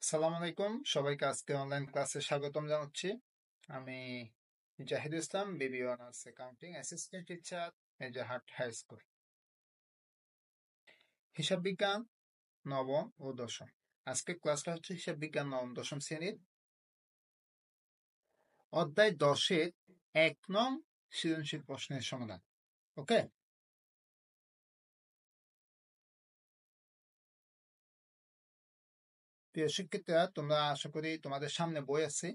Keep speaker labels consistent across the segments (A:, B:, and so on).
A: আসসালামু আলাইকুম, সবাইকে আজকে অনলাইন ক্লাসে স্বাগতম জানাচ্ছি। আমি Zahidul Islam, BB honours accounting assistant teacher, Majerhat high school. হিসাব বিজ্ঞান নবম ও দশম। আজকে ক্লাসটা হচ্ছে হিসাব বিজ্ঞান নবম দশম শ্রেণীর অধ্যায় 10-এর 1 নং সৃজনশীল প্রশ্নের সমাধান। ওকে, প্রিয় শিক্ষার্থীরা, তোমরা আশা করি তোমাদের সামনে বই আছে।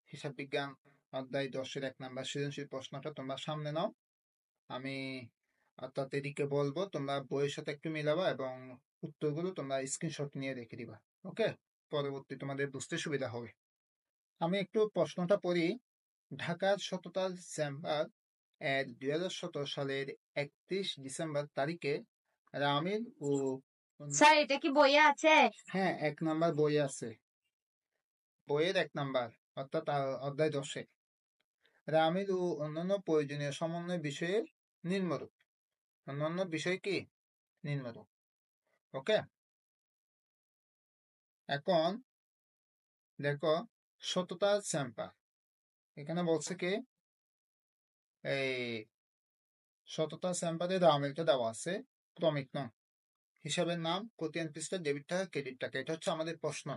A: হিসাব বিজ্ঞান অধ্যায় 10-এর 1 নাম্বার সৃজনশীল প্রশ্নটা তোমরা সামনে নাও। আমি অর্থাৎ এদিকে বলবো, তোমরা বইয়ের সাথে একটু মিলাবা এবং উত্তরগুলো তোমরা স্ক্রিনশট নিয়ে রেখে দিবা। ওকে, পরবর্তী তোমাদের বুঝতে সুবিধা হবে। আমি একটু প্রশ্নটা পড়ি। ঢাকার শততাল চেম্বার এর 2017 সালের 31 ডিসেম্বর তারিখে রামিল ও
B: স্যার, এটা কি বইয়ে আছে?
A: হ্যাঁ, 1 নাম্বার বই আছে, বইয়ের 1 নাম্বার, অর্থাৎ অধ্যায় 10-এ রামিল ও অন্যান্য প্রয়োজনীয় সমন্বয় বিষয়ে নিম্নরূপ। অন্যান্য বিষয় কি? নিম্নরূপ। ওকে, এখন দেখো, সততা চেম্বার এখানে বলছে কি, এই সততা চেম্বারে আমিলটা দেওয়া আছে ক্রমিক নং, হিসাবের নাম, কোতিয়ান পৃষ্ঠা, ডেবিট টাকা, ক্রেডিট টাকা। এটা হচ্ছে আমাদের প্রশ্ন।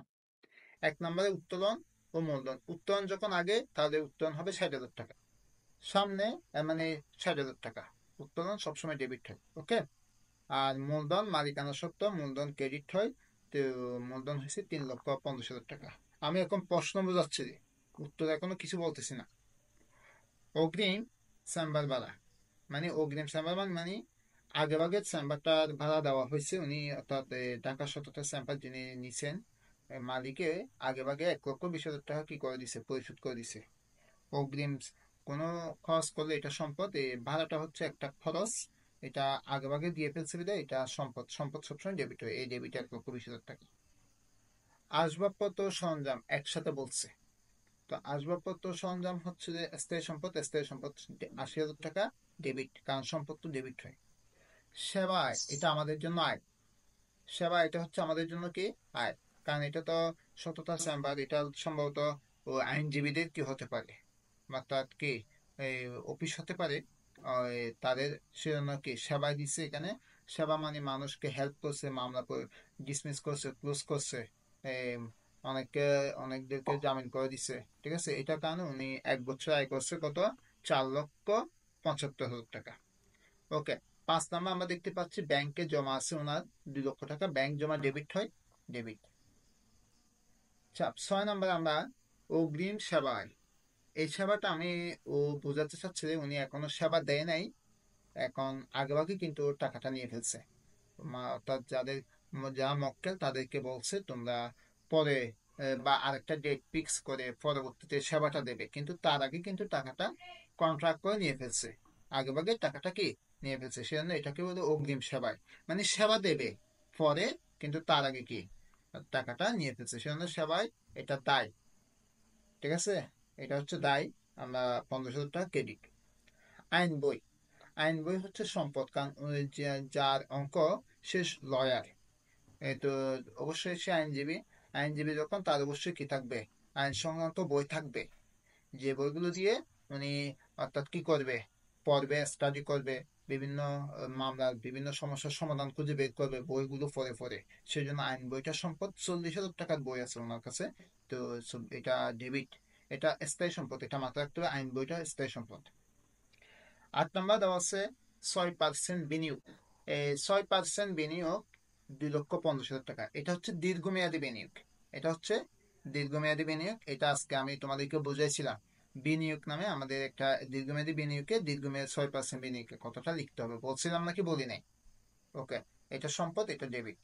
A: 1 নম্বরে উত্তোলন ও মূলধন। উত্তোলন যখন আগে, তাহলে উত্তোলন হবে 60,000 টাকা, সামনে মানে 60,000 টাকা। উত্তোলন সবসময় ডেবিট হয়। ওকে, আর মূলধন মালিকানা সত্ত্ব মূলধন ক্রেডিট হয়। তো মূলধন হয়েছে 3,50,000 টাকা। আমি এখন প্রশ্ন বোঝাচ্ছি, উত্তর এখনো কিছু বলতেছি না। অগ্রিম চেম্বার ভাড়া মানে, অগ্রিম চেম্বার মানে আগে ভাগে চেম্বারটার ভাড়া দেওয়া হয়েছে। উনি অর্থাৎ ঢাকা শততা চেম্বার যিনি নিছেন, মালিকে আগে ভাগে 1,20,000 টাকা কি করে দিছে, পরিশোধ করে দিছে। অগ্রিম কোনো খরচ করলে এটা সম্পদ, এই ভাড়াটা হচ্ছে একটা খরচ। এটা আগে ভাগে দিয়ে ফেলছে বিধায় এটা সম্পদ। সম্পদ সবসময় ডেবিট হয়, এই ডেবিট 1,20,000 টাকা। আসবাবপত্র সরঞ্জাম একসাথে বলছে, তো আসবাবপত্র সরঞ্জাম হচ্ছে যে স্থায়ী সম্পদ। স্থায়ী সম্পদ 80,000 টাকা ডেবিট, কারণ সম্পদ তো ডেবিট হয়। সেবা আয়, এটা আমাদের জন্য আয়। সেবা এটা হচ্ছে আমাদের জন্য কি, আয়, কারণ এটা তো সততা চেম্বার, এটা সম্ভবত ও আইনজীবীদের কি হতে পারে, অর্থাৎ কি এই অফিস হতে পারে। তাদের সেজন্য কি সেবায় দিচ্ছে এখানে। সেবা মানে মানুষকে হেল্প করছে, মামলা ডিসমিস করছে, ক্লোজ করছে, এই অনেককে অনেকদেরকে জামিন করে দিচ্ছে। ঠিক আছে, এটার কারণে উনি 1 বছর আয় করছে কত, 4,75,000 টাকা। ওকে, 5 নাম্বার আমরা দেখতে পাচ্ছি ব্যাংকে জমা আছে ওনার 2 লক্ষ টাকা। ব্যাংক জমা ডেবিট হয়, ডেবিট। 6 নাম্বার আমরা অগ্রিম সেবায়, এই সেবাটা আমি ও বোঝাতে চাচ্ছি যে উনি এখনো সেবা দেয় নাই, এখন আগেভাগে কিন্তু ওর টাকাটা নিয়ে ফেলছে। অর্থাৎ যারা মক্কেল তাদেরকে বলছে তোমরা পরে বা আরেকটা ডেট ফিক্স করে পরবর্তীতে সেবাটা দেবে, কিন্তু তার আগে কিন্তু টাকাটা কন্ট্রাক্ট করে নিয়ে ফেলছে। আগেভাগে টাকাটা কি নিয়ে ফেলছে, সেজন্য এটাকে বলে অগ্রিম সেবায়, মানে সেবা দেবে পরে, কিন্তু তার আগে কি টাকাটা নিয়ে ফেলছে, সেজন্য সেবায় এটা দায়। ঠিক আছে, এটা হচ্ছে দায়। আমরা 15,000 টাকা ক্রেডিট। আইন বই, আইন বই হচ্ছে সম্পদ, কারণ ওই যার অঙ্ক শেষ লয়ার, এই তো অবশ্যই সে আইনজীবী। আইনজীবী যখন, তার অবশ্যই কি থাকবে, আইন সংক্রান্ত বই থাকবে, যে বইগুলো দিয়ে উনি অর্থাৎ কি করবে, পড়বে, স্টাডি করবে, বিভিন্ন মামলার বিভিন্ন সমস্যার সমাধান খুঁজে বের করবে বইগুলো পড়ে পড়ে। সেই জন্য আইন বইটা সম্পদ। 40,000 টাকার বই আছে ওনার কাছে। তো এটা ডেবিট, এটা স্থায়ী সম্পদ, এটা মাথায় রাখতে হবে, আইন বইটা স্থায়ী সম্পদ। 8 নাম্বার দেওয়া আছে 6% বিনিয়োগ। এই 6% বিনিয়োগ 2,50,000 টাকা, এটা হচ্ছে দীর্ঘমেয়াদী বিনিয়োগ। এটা হচ্ছে দীর্ঘমেয়াদী বিনিয়োগ। এটা আজকে আমি তোমাদেরকে বুঝাইছিলাম, বিনিয়োগ নামে আমাদের একটা দীর্ঘমেয়াদী বিনিয়োগে, দীর্ঘমেয়াদী 6% বিনিয়োগে কতটা লিখতে হবে বলছিলাম নাকি, বলি নাই? ওকে, এটা সম্পদ, এটা ডেবিট।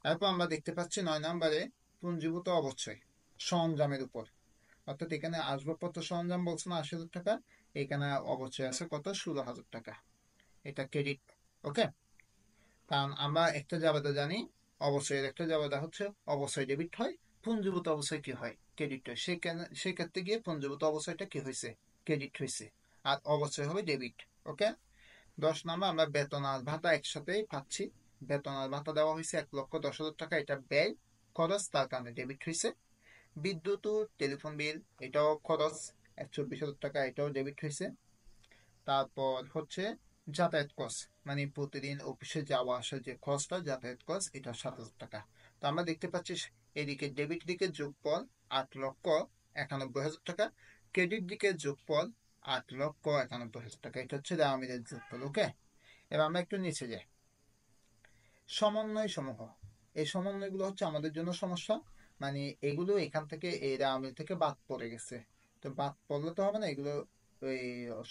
A: তারপর আমরা দেখতে পাচ্ছি 9 নম্বরে পুঞ্জীভূত অবশ্যই সরঞ্জামের উপর, অর্থাৎ এখানে আসবাবপত্র সরঞ্জাম বলছে না 80,000 টাকা, এখানে অবশ্যই আছে কত, 16,000 টাকা। এটা ক্রেডিট। ওকে, কারণ আমরা একটা জাবেদা জানি, অবশ্যই একটা জাবেদা হচ্ছে অবশ্যই ডেবিট হয়, পুঞ্জীভূত অবশ্যই কি হয়, ক্রেডিট হয়। সেই ক্ষেত্রে গিয়ে পুঞ্জীভূত অবশ্যইটা কি হয়েছে, ক্রেডিট হয়েছে, আর অবশ্যই হবে ডেবিট। ওকে, 10 নাম্বার আমরা বেতন আর ভাতা একসাথেই পাচ্ছি। বেতন আর ভাতা দেওয়া হয়েছে 1,10,000 টাকা, এটা ব্যয়। খরচ তার কারণে ডেবিট হয়েছে। বিদ্যুৎ ও টেলিফোন বিল এটাও খরচ 24,000 টাকা, এটাও ডেবিট হয়েছে। তারপর হচ্ছে যাতায়াত খরচ, মানে প্রতিদিন অফিসে যাওয়া আসার যে খরচটা যাতায়াত খরচ, এটা 7,000 টাকা। তো আমরা দেখতে পাচ্ছি এদিকে ডেবিট দিকে যোগফল 8,91,000 টাকা, ক্রেডিট দিকে যোগফল 8,91,000 টাকা। এটা হচ্ছে আমিরের যোগফল। ওকে, এবার আমরা একটু নিচে যাই। সমন্বয় সমূহ, এই সমন্বয়গুলো হচ্ছে আমাদের জন্য সমস্যা, মানে এগুলো এখান থেকে এই আমির থেকে বাদ পড়ে গেছে। তো বাদ পড়লে তো হবে না, এগুলো ওই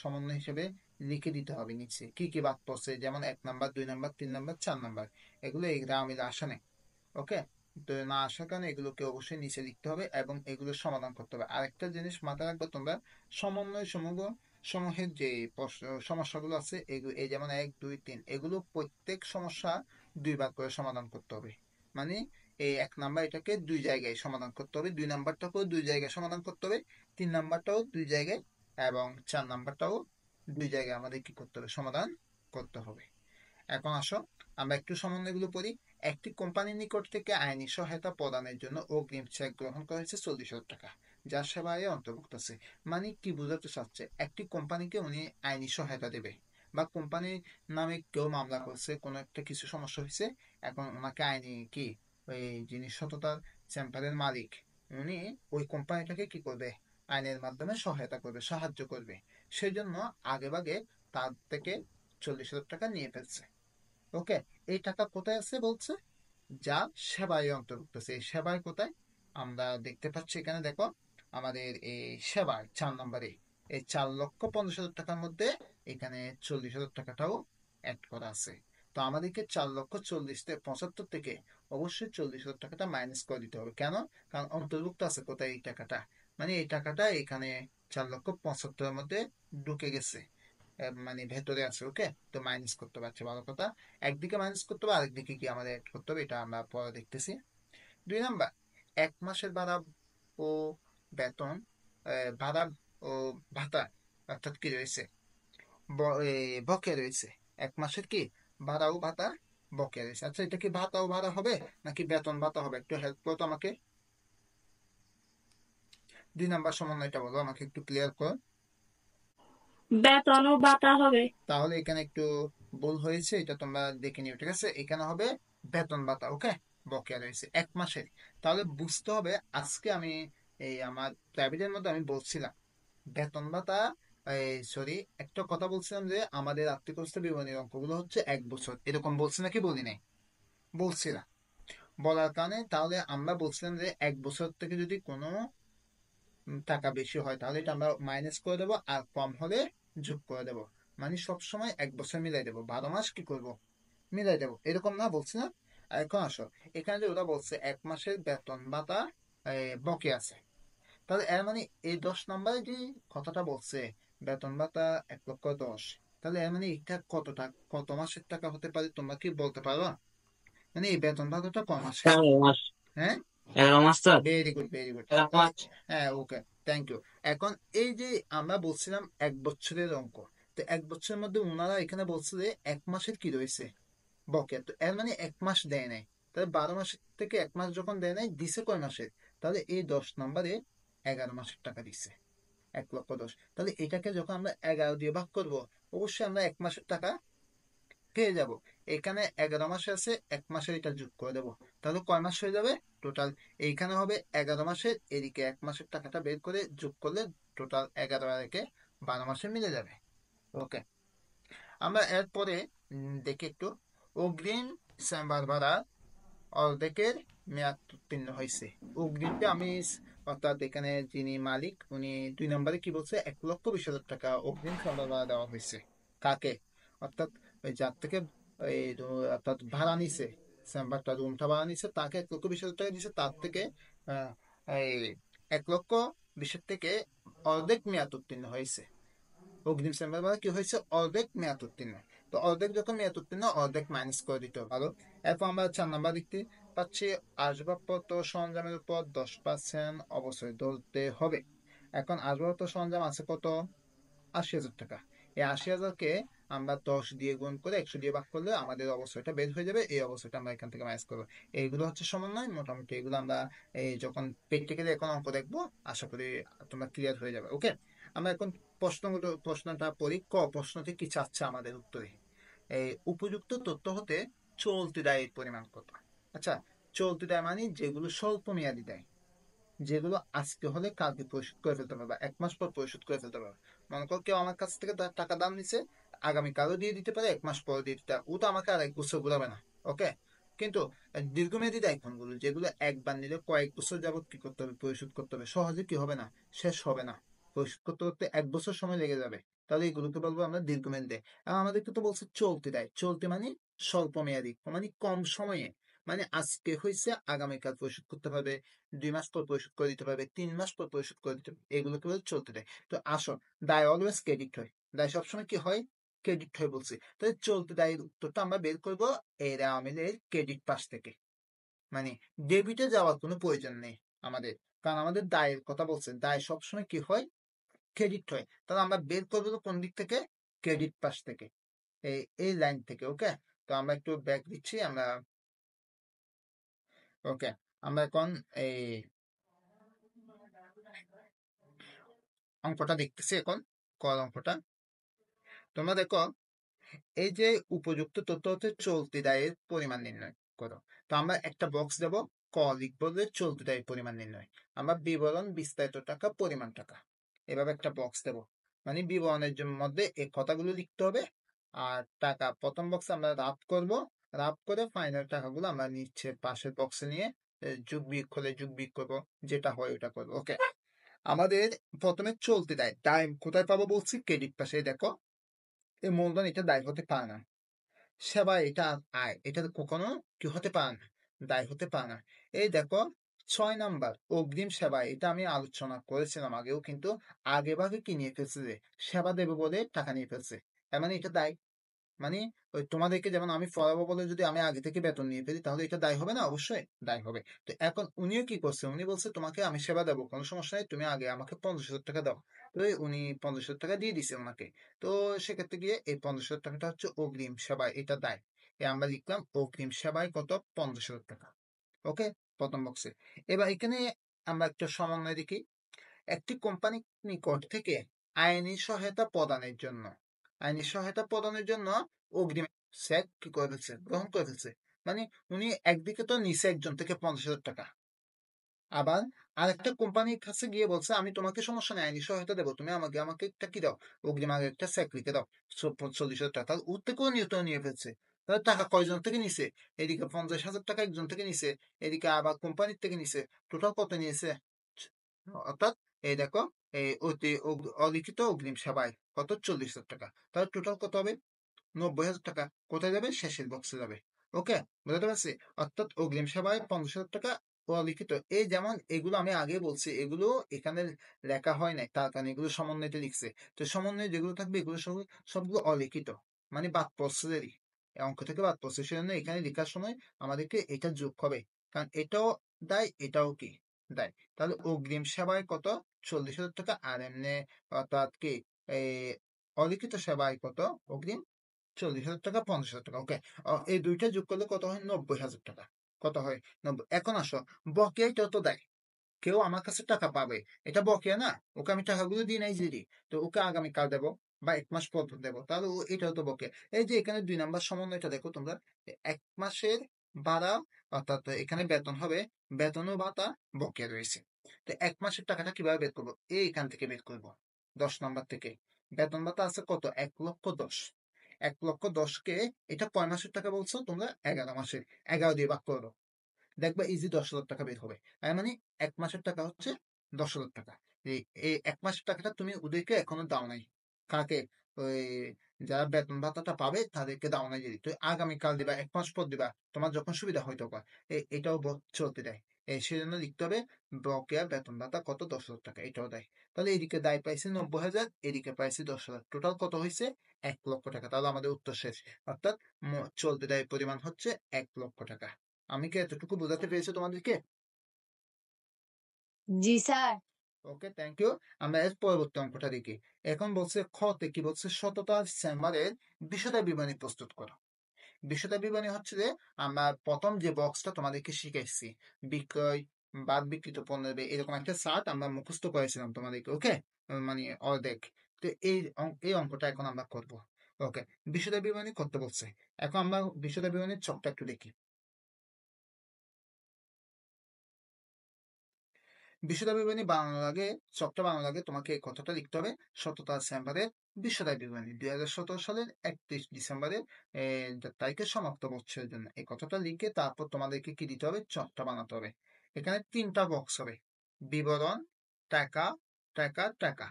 A: সমন্বয় হিসেবে লিখে দিতে হবে নিচে কি কি বাদ পড়ছে, যেমন 1 নাম্বার, 2 নাম্বার, 3 নাম্বার, 4 নাম্বার, এগুলো এই আমির আসে নাই। ওকে, তো না আসার কারণে এগুলোকে অবশ্যই নিচে লিখতে হবে এবং এগুলোর সমাধান করতে হবে। আরেকটা জিনিস মাথায় রাখবে তোমরা, সমন্বয় সমূহের যে সমস্যাগুলো আছে, এগুলো এই যেমন 1, 2, 3, এগুলো প্রত্যেক সমস্যা 2 বার করে সমাধান করতে হবে। মানে এই 1 নাম্বার এটাকে 2 জায়গায় সমাধান করতে হবে, 2 নাম্বারটাকেও 2 জায়গায় সমাধান করতে হবে, 3 নাম্বারটাও 2 জায়গায়, এবং 4 নাম্বারটাও 2 জায়গায় আমাদের কি করতে হবে, সমাধান করতে হবে। এখন আসো আমরা একটু সমন্বয়গুলো পড়ি। একটি কোম্পানির নিকট থেকে আইনি সহায়তা প্রদানের জন্য অগ্রিম চেক গ্রহণ করা হয়েছে 40,000 টাকা, যা সেবায় অন্তর্ভুক্ত আছে। মানে কি বোঝাতে চাচ্ছে, একটি কোম্পানিকে উনি আইনি সহায়তা দেবে, বা কোম্পানির নামে কেউ মামলা করছে, কোনো একটা কিছু সমস্যা হয়েছে, এখন ওনাকে আইনি কি ওই যিনি সততার চেম্বারের মালিক, উনি ওই কোম্পানিটাকে কি করবে, আইনের মাধ্যমে সহায়তা করবে, সাহায্য করবে। সেই জন্য আগে ভাগে তার থেকে 40,000 টাকা নিয়ে ফেলছে। ওকে, এই টাকা কোথায় আছে বলছে, যা সেবায় অন্তর্ভুক্ত আছে। এই সেবায় কোথায় আমরা দেখতে পাচ্ছি, এখানে দেখো আমাদের এই সেবায় 4 নম্বরে এই 4,50,000 টাকার মধ্যে এখানে 40,000 টাকাটাও অ্যাড করা আছে। তো আমাদেরকে 4,40,75 থেকে অবশ্যই 40,000 টাকাটা মাইনাস করে দিতে হবে। কেন? কারণ অন্তর্ভুক্ত আছে কোথায় এই টাকাটা, মানে এই টাকাটা এখানে 4,75,000-এর মধ্যে ঢুকে গেছে, মানে ভেতরে আছে। ওকে, তো মাইনাস করতে পারছে, ভালো কথা। একদিকে মাইনাস করতে হবে, আরেকদিকে কি আমাদের অ্যাড করতে হবে, এটা আমরা পরে দেখতেছি। 2 নাম্বার, 1 মাসের ভাড়া ও বেতন, ভাড়া ও ভাতা অর্থাৎ কি রয়েছে, বকেয়া রয়েছে। 1 মাসের কি ভাড়া ও ভাতা বকেয়া রয়েছে। আচ্ছা, এটা কি ভাতা ও ভাড়া হবে নাকি বেতন ভাতা হবে, একটু হেল্প করো তো আমাকে। 2 নাম্বার সমন্বয়টা বলো আমাকে, একটু ক্লিয়ার করো।
B: বেতন ও ভাতা হবে।
A: তাহলে এখানে একটু ভুল হয়েছে, এটা তোমরা দেখে নিও, ঠিক আছে। এখানে হবে বেতন ভাতা। ওকে, বকেয়া রয়েছে 1 মাসের। তাহলে বুঝতে হবে, আজকে আমি এই আমার প্রাইভেটের মধ্যে আমি বলছিলাম বেতন ভাতা, এই সরি, একটা কথা বলছিলাম যে আমাদের আর্থিক অবস্থা বিবরণীর অঙ্কগুলো হচ্ছে 1 বছর, এরকম বলছি নাকি বলি নাই, বলছিলাম। বলার কারণে তাহলে আমরা বলছিলাম যে 1 বছর থেকে যদি কোনো টাকা বেশি হয় তাহলে এটা আমরা মাইনাস করে দেবো, আর কম হলে যোগ করে দেবো। মানে সবসময় 1 বছর মিলাই দেবো, 12 মাস কি করব, মিলাই দেবো, এরকম না বলছি না। আর এখন আসো, এখানে যে ওরা বলছে 1 মাসের বেতন ভাতা বকে আছে, তাহলে এর মানে এই 10 নম্বরে যে কথাটা বলছে বেতন ভাতা 1,10,000, তাহলে এর মানে এটা কত টাকা, কত মাসের টাকা হতে পারে তোমরা কি বলতে পারো? মানে এই বেতন ভাতাটা কত মাসের?
B: 11 মাস।
A: হ্যাঁ,
B: 11 মাস তো।
A: Very good, very good.
B: 11 মাস।
A: হ্যাঁ, ওকে, থ্যাংক ইউ। এখন এই যে আমরা বলছিলাম 1 বছরের অঙ্ক, তো 1 বছরের মধ্যে ওনারা এখানে বলছে যে 1 মাসের কি রয়েছে, বকেয়া। তো এর মানে 1 মাস দেয় নাই, তাহলে 12 মাসের থেকে 1 মাস যখন দেয় নাই, দিছে কয় মাসের, তাহলে এই 10 নম্বরে 11 মাসের টাকা দিছে, 1,10,000। তাহলে এটাকে যখন আমরা 11 দিয়ে ভাগ করবো, অবশ্যই আমরা 1 মাসের টাকা পেয়ে যাব। এখানে 11 মাসে আছে, 1 মাসের এটা যোগ করে দেবো, তাহলে কয় মাস হয়ে যাবে টোটাল, এইখানে হবে 11 মাসের, এদিকে 1 মাসের টাকাটা বের করে যোগ করলে টোটাল 11 আর একে 12 মাসে মিলে যাবে। ওকে, আমরা এরপরে দেখি একটু, অগ্রিম সেম্বার ভাড়া অর্ধেকের মেয়াদ উত্তীর্ণ হয়েছে। অগ্রিমটা আমি অর্থাৎ এখানে যিনি মালিক উনি 2 নম্বরে কি বলছে, 1,20,000 টাকা অগ্রিম সেম্বার ভাড়া দেওয়া হয়েছে। কাকে? অর্থাৎ ওই যার থেকে অর্থাৎ ভাড়া নিছে, চেম্বারটা রুমটা ভাড়া নিছে, তাকে 1,20,000 টাকা দিছে, তার থেকে আহ, এই 1,20,000 থেকে অর্ধেক মেয়াদ উত্তীর্ণ হয়েছে। অগ্রিম সেম্বার ভাড়া কি হয়েছে, অর্ধেক মেয়াদ উত্তীর্ণ। তো অর্ধেক যখন মেয়াদ উত্তীর্ণ, অর্ধেক মাইনাস করে দিতে হবে। ভালো, এরপর আমরা 4 নাম্বার দেখতে পাচ্ছি, আসবাবপত্র সরঞ্জামের উপর 10% অবশ্যই ধরতে হবে। এখন আসবাবপত্র সরঞ্জাম আছে কত, 80,000 টাকা। এই 80,000-কে আমরা 10 দিয়ে গুণ করে 100 দিয়ে ভাগ করলে আমাদের অবস্থাটা বের হয়ে যাবে, এই অবস্থাটা আমরা এখান থেকে ম্যাচ করবো। এইগুলো হচ্ছে সমন্বয়। মোটামুটি এগুলো আমরা এই যখন প্র্যাকটিক্যালি এখন অঙ্ক দেখবো, আশা করি তোমরা ক্লিয়ার হয়ে যাবে। ওকে, আমরা এখন প্রশ্নটা পড়ি। ক প্রশ্নটি কি চাচ্ছে আমাদের উত্তরে? এই উপযুক্ত তথ্য হতে চলতি দায়ের পরিমাণ কত? আচ্ছা, চলতি দায় মানে যেগুলো স্বল্প মেয়াদি দেয়, যেগুলো আজকে হলে কালকে পরিশোধ করে ফেলতে পারবে, 1 মাস পর পরিশোধ করে ফেলতে পারবে। মনে কর কেউ আমার কাছ থেকে টাকা দাম নিছে, আগামীকালও দিয়ে দিতে পারে, 1 মাস পরে দিয়ে দিতে পারে, ও তো আমাকে আর 1 বছর ঘুরাবে না। ওকে, কিন্তু দীর্ঘমেয়াদী দায় কোনগুলো? যেগুলো একবার নিলে কয়েক বছর যাবত কি করতে হবে, পরিশোধ করতে হবে, সহজে কি হবে না, শেষ হবে না, পরিশোধ করতে করতে 1 বছর সময় লেগে যাবে। তাহলে এগুলোকে বলবো আমরা দীর্ঘমেয়াদী দায়। আর আমাদেরকে তো বলছে চলতি দায়। চলতি মানে স্বল্প মেয়াদী, মানে কম সময়ে, মানে আজকে হয়েছে আগামীকাল পরিশোধ করতে পারবে, 2 মাস পর পরিশোধ করে দিতে পারবে, 3 মাস পর পরিশোধ করে দিতে পারবে, এগুলোকে বলে চলতে দেয়। তো আসো, দায় অলওয়েজ ক্রেডিট হয়, দায় সবসময় কি হয়, ক্রেডিট হয় বলছি। তাহলে চলতে দায়ের উত্তরটা আমরা বের করবো এর আমিলের ক্রেডিট পাশ থেকে, মানে ডেবিটে যাওয়ার কোনো প্রয়োজন নেই আমাদের, কারণ আমাদের দায়ের কথা বলছে, দায় সবসময় কি হয়, ক্রেডিট হয়। তাহলে আমরা বের করবো কোন দিক থেকে, ক্রেডিট পাশ থেকে, এই এই লাইন থেকে। ওকে, তো আমরা একটু ব্যাক দিচ্ছি আমরা। ওকে, আমরা এখন এই অঙ্কটা দেখতেছি এখন, কর অঙ্কটা। তোমরা দেখো, এই যে উপযুক্ত তথ্য হতে চলতি দায়ের পরিমাণ নির্ণয় করো। তো আমরা একটা বক্স দেব, ক লিখবো যে চলতি দায়ের পরিমাণ নির্ণয়, আমরা বিবরণ বিস্তারিত টাকা পরিমাণ টাকা, এভাবে একটা বক্স দেব। মানে বিবরণের মধ্যে এই কথাগুলো লিখতে হবে, আর টাকা প্রথম বক্সে আমরা রাফ করব, রাফ করে ফাইনাল টাকাগুলো আমরা নিচে পাশের বক্সে নিয়ে যোগ বিয়োগ করে যোগ বিয়োগ করবো, যেটা হয় ওটা করবো। ওকে, আমাদের প্রথমে চলতি দায়, দায় কোথায় পাবো বলছি, ক্রেডিট পাশে। দেখো, এই মূলধন এটা দায় হতে পারে না, সেবা এটা আয়, এটা কখনো কি হতে পারে না, দায় হতে পারে না। এই দেখো, 6 নাম্বার অগ্রিম সেবা, এটা আমি আলোচনা করেছিলাম আগেও, কিন্তু আগে ভাগে কি নিয়ে ফেলছে, যে সেবা দেবে বলে টাকা নিয়ে ফেলছে, তার মানে এটা দায়। মানে ওই তোমাদেরকে যেমন আমি পড়াবো বলে যদি আমি আগে থেকে বেতন নিয়ে ফেলি, তাহলে এটা দায় হবে না? অবশ্যই দায় হবে। তো এখন উনিও কি করছে, উনি বলছে তোমাকে আমি সেবা দেবো, কোনো সমস্যা নেই, তুমি আগে আমাকে 50,000 টাকা দাও। তো উনি 50,000 টাকা দিয়ে দিছে ওনাকে। তো সেক্ষেত্রে গিয়ে এই 50,000 টাকাটা হচ্ছে অগ্রিম সেবা, এটা দায়। আমরা লিখলাম অগ্রিম সেবায় কত, 50,000 টাকা। ওকে, প্রথম বক্সে। এবার এখানে আমরা একটা সমন্বয় দেখি। একটি কোম্পানি নিকট থেকে আইনি সহায়তা প্রদানের জন্য, আইনি সহায়তা প্রদানের জন্য অগ্রিম চেক কি করে ফেলছে, গ্রহণ করে ফেলছে। মানে উনি একদিকে তো নিছে একজন থেকে 50,000 টাকা, আবার আরেকটা কোম্পানির কাছে গিয়ে বলছে আমি তোমাকে সমস্যা নেই, আইনি সহায়তা দেবো, তুমি আমাকে আমাকে একটা কি দাও, অগ্রিম আগে একটা চেক লিখে দাও 40,000 টাকা। তাহলে ওর থেকেও নিয়ে ফেলছে। তাহলে টাকা কয়জন থেকে নিছে, এদিকে 50,000 টাকা একজন থেকে নিছে, এদিকে আবার কোম্পানির থেকে নিছে, টোটাল কত নিয়েছে, অর্থাৎ এই দেখো, এই অতি অলিখিত অগ্রিম সেবায় কত, 40,000 টাকা। তাহলে টোটাল কত হবে, 90,000 টাকা। কোথায় যাবে, শেষের বক্সে যাবে। ওকে, বুঝতে পারছি। অর্থাৎ অগ্রিম সেবায় 50,000 টাকা অলিখিত, এই যেমন এগুলো আমি আগে বলছি, এগুলো এখানে লেখা হয় নাই, তার কারণে এগুলো সমন্বয়তে লিখছে। তো সমন্বয় যেগুলো থাকবে এগুলো সবগুলো অলিখিত, মানে বাদ পড়ছেরই, অঙ্ক থেকে বাদ পড়ছে, সেজন্য এখানে লেখার সময় আমাদেরকে এটা যোগ হবে, কারণ এটাও দায়, এটাও কি দায়। তাহলে অগ্রিম সেবায় কত, 40,000 টাকা, আর এমনি অর্থাৎ কি এই অলিখিত সেবায় কত, অগ্রিম 40,000 টাকা, 50,000 টাকা। ওকে, এই দুইটা যোগ করলে কত হয়, 90,000 টাকা। কত হয়, 90। এখন আসো, বকেয়া এটাও তো দেয়, কেউ আমার কাছে টাকা পাবে, এটা বকেয়া না, ওকে আমি টাকাগুলো দিই নাই যে, তো ওকে আগামীকাল দেবো বা 1 মাস পর দেবো, তাহলে এটাও তো বকেয়া। এই যে এখানে 2 নাম্বার সমন্বয়টা দেখো তোমরা, 1 মাসের ভাড়া, অর্থাৎ এখানে বেতন হবে, বেতন ও ভাতা বকেয়া রয়েছে। তো 1 মাসের টাকাটা কিভাবে বের করবো, এখান থেকে বের করবো, 10 নাম্বার থেকে। বেতন ভাতা আছে কত, 1,10,000। 1,10,000 কে, এটা কয় মাসের টাকা বলছো তোমরা, 11 মাসের, 11 দিয়ে ভাগ করো, দেখবা ইজি 10,000 টাকা বের হবে। তার মানে 1 মাসের টাকা হচ্ছে 10,000 টাকা। এই এই 1 মাসের টাকাটা তুমি ওদেরকে এখনো দাও নাই, কাকে, ওই যারা বেতন ভাতাটা পাবে তাদেরকে দাও নাই, যদি তো আগামীকাল দিবা, 1 মাস পর দিবা, তোমার যখন সুবিধা হয় তখন। এটাও চলতে দেয়। সেজন্য লিখতে হবে বকেয়া বেতন ভাতা কত, 10,000 টাকা, এটাও দেয়। তাহলে এদিকে দায় পাইছে 90,000, এদিকে পাইছে 10,000, টোটাল কত হয়েছে, 1,00,000 টাকা। তাহলে আমাদের উত্তর শেষ। অর্থাৎ চলতে দেয় পরিমাণ হচ্ছে 1,00,000 টাকা। আমি কি এতটুকু বোঝাতে পেরেছি তোমাদেরকে?
B: জি স্যার।
A: Okay, thank you. আমরা এর পরবর্তী অঙ্কটা দেখি। এখন বলছে খতে কি বলছে, শততার চেম্বারের বিশদ বিবরণী প্রস্তুত করো। বিশদ বিবরণী হচ্ছে যে আমরা প্রথম যে বক্সটা তোমাদেরকে শিখাইছি, বিক্রয় বাদ বিক্রিত পণ্যের এরকম একটা চার্ট আমরা মুখস্থ করেছিলাম তোমাদেরকে, ওকে, মানে অর্ধেক। তো এই অঙ্কটা এখন আমরা করব। ওকে, বিশদ বিবরণী করতে বলছে। এখন আমরা বিশদ বিবরণীর ছকটা একটু দেখি। বিশদ বিবরণী বানানোর আগে, ছকটা বানানোর আগে তোমাকে এই কথাটা লিখতে হবে, সততা চেম্বারের বিশদ বিবরণী 2017 সালের 31 ডিসেম্বরের তারিখে সমাপ্ত বছরের জন্য, এই কথাটা লিখে তারপর তোমাদেরকে কি দিতে হবে, ছকটা বানাতে হবে। এখানে 3টা বক্স হবে, বিবরণ, টাকা, টাকা, টাকা।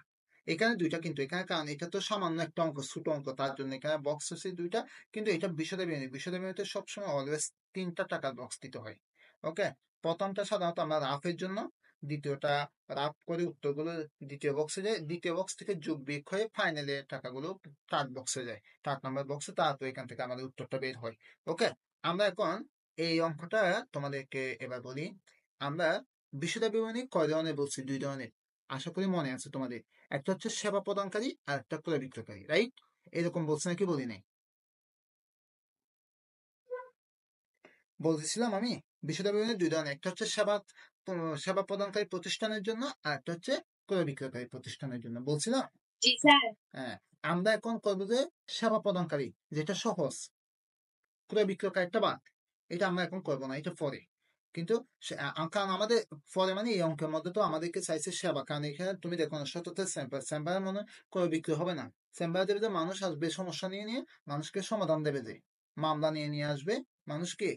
A: এখানে দুইটা, কিন্তু এখানে কারণ এটা তো সামান্য একটা অঙ্ক, ছোট অঙ্ক, তার জন্য এখানে বক্স আছে দুইটা। কিন্তু এটা বিশদ বিবরণী, বিশদ বিবরণীতে সবসময় অলওয়েজ 3টা টাকার বক্স দিতে হয়। ওকে, প্রথমটা সাধারণত আমরা রাফের জন্য, দ্বিতীয়টা রাফ করে উত্তরগুলো দ্বিতীয় বক্সে যায়, দ্বিতীয় বক্স থেকে যোগ বিয়োগ হয়ে ফাইনালে টাকাগুলো থার্ড বক্সে যায়, 3 নম্বর বক্সে, তারপর এখান থেকে আমাদের উত্তরটা বের হয়। ওকে, আমরা এখন এই অঙ্কটা তোমাদেরকে এবার বলি। আমরা বিশদ বিবরণী কয় ধরনের বলছি, 2 ধরনের। আশা করি মনে আছে তোমাদের। একটা হচ্ছে সেবা প্রদানকারী আর একটা ক্রয় বিক্রয়কারী, রাইট? এরকম বলছে নাকি বলি নাই? বলতেছিলাম আমি, বিশদ বিবরণী 2 ধরনের, একটা হচ্ছে সেবা প্রদানকারী প্রতিষ্ঠানের জন্য, আর একটা হচ্ছে ক্রয় বিক্রয়কারী প্রতিষ্ঠানের জন্য, বলছিলাম।
B: জি স্যার।
A: হ্যাঁ, আমরা এখন করবো যে সেবা প্রদানকারী, যেটা সহজ, ক্রয় বিক্রয়কারীটা বাদ। এটা আমরা এখন করবো না, এটা পরে। কিন্তু কারণ আমাদের পরে মানে এই অঙ্কের মধ্যে তো আমাদেরকে চাইছে সেবা, কারণ এখানে তুমি দেখো না, সততার চেম্বারের মনে ক্রয় বিক্রয় হবে না। চেম্বারে দেবে যে মানুষ আসবে সমস্যা নিয়ে নিয়ে, মানুষকে সমাধান দেবে, যে মামলা নিয়ে নিয়ে আসবে, মানুষকে